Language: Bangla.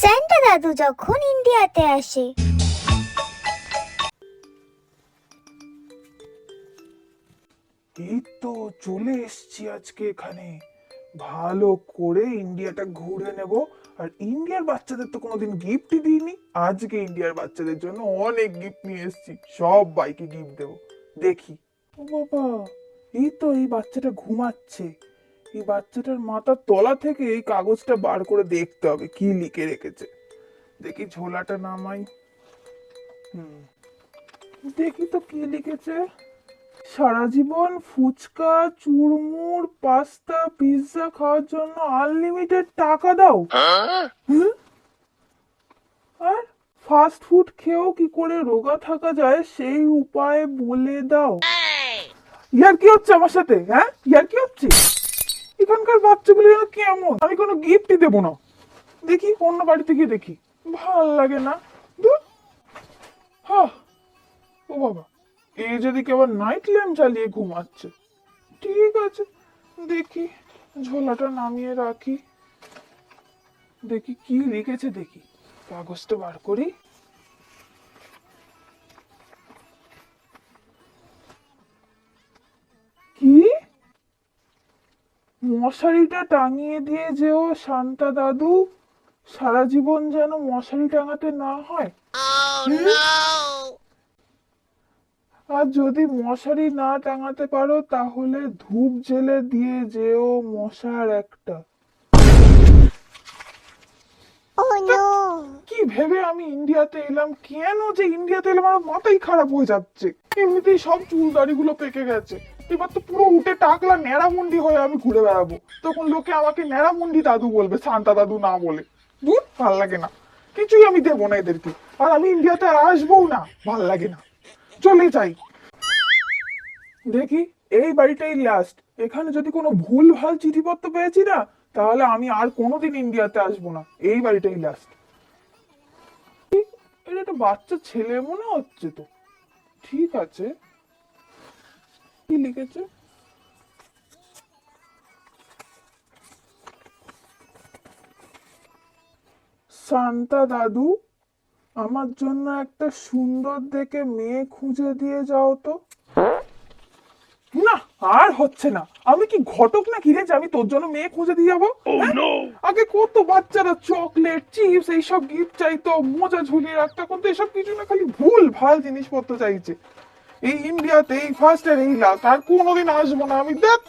সান্টা দাদু যখন ইন্ডিয়াতে আসে। এই তো চলে এসেছি আজকে এখানে। ভালো করে ইন্ডিয়াটা ঘুরে নেব। আর ইন্ডিয়ার বাচ্চাদের তো কোনোদিন গিফটই দিইনি। আজকে ইন্ডিয়ার বাচ্চাদের জন্য অনেক গিফট নিয়ে এসেছি, সব বাইকে গিফট দেবো। দেখি। ও বাবা, এই তো এই বাচ্চাটা ঘুমাচ্ছে। এই বাচ্চাটার মাথার তলা থেকে এই কাগজটা বার করে দেখতে হবে কি লিখে রেখেছে। দেখি ঝোলাটা নামাই। হুম, দেখি তো কি লিখেছে। সারা জীবন ফুচকা, চুরমুর, পাস্তা, পিৎজা খাওয়ার জন্য আনলিমিটেড টাকা দাও। হুম? আর ফাস্ট ফুড খেয়েও কি করে রোগা থাকা যায় সেই উপায় বলে দাও। ইয়ার কি হচ্ছে আমার সাথে? হ্যাঁ, ইয়ার কি হচ্ছে? এখানকার বাচ্চাগুলো যেন কেমন, আমি কোনো গিফটই দেবো না। দেখি অন্য বাড়িতে গিয়ে দেখি, ভাল লাগে না। ধুর। হ্যাঁ, ও বাবা, এই যদি কেউ নাইট ল্যাম্প জ্বালিয়ে ঘুমাচ্ছে। ঠিক আছে, দেখি ঝোলাটা নামিয়ে রাখি। দেখি কি লিখেছে, দেখি কাগজটা বার করি। কি? মশারিটা টাঙিয়ে দিয়ে যেও শান্তা দাদু, সারা জীবন যেন মশারি টাঙাতে না হয়। হুম? আর যদি মশারি না টাঙাতে পারো তাহলে ধূপ জেলে দিয়ে যেও মশার একটা। কি ভেবে আমি ইন্ডিয়াতে এলাম, কেন যে ইন্ডিয়াতে এলাম, আমার মাথাই খারাপ হয়ে যাচ্ছে। এমনিতেই সব চুল দাড়িগুলো পেকে গেছে, এবার তো পুরো উঠে টাকলা ন্যাড়ামুন্ডি হয়ে আমি ঘুরে বেড়াবো। তখন লোকে আমাকে ন্যাড়ামুন্ডি দাদু বলবে, শান্তা দাদু না বলে। দূর, ভাল লাগে না। কিছুই আমি দেবো না এদেরকে। আর আমি ইন্ডিয়াতে আর আসবো না, ভাল লাগে না। চলে যাই। দেখি এই বাড়িটাই লাস্ট। এখানে যদি কোনো ভুল ভাল চিঠিপত্র পেয়েছি না, তাহলে আমি আর কোনোদিন ইন্ডিয়াতে আসবো না। এই বাড়িটাই লাস্ট। এটা একটা বাচ্চা ছেলে মনে হচ্ছে তো। ঠিক আছে, কি লিখেছে? শান্তা দাদু, আমার জন্য একটা সুন্দর দেখে মেয়ে খুঁজে দিয়ে যাও তো। না, আর হচ্ছে না। আমি কি ঘটক না কিরে যে আমি তোর জন্য মেয়ে খুঁজে দিয়ে যাবো? হ্যাঁ? আগে কত বাচ্চারা চকলেট, চিপস এইসব গিফট চাইতো, মোজা ঝুলিয়ে রাখতো, কিন্তু এসব কিছু না, খালি ভুল ভাল জিনিসপত্র চাইছে। এই ইন্ডিয়াতে এই ফার্স্ট আর এই লাস্ট, আর কোনোদিন আসবো না আমি। দেখ।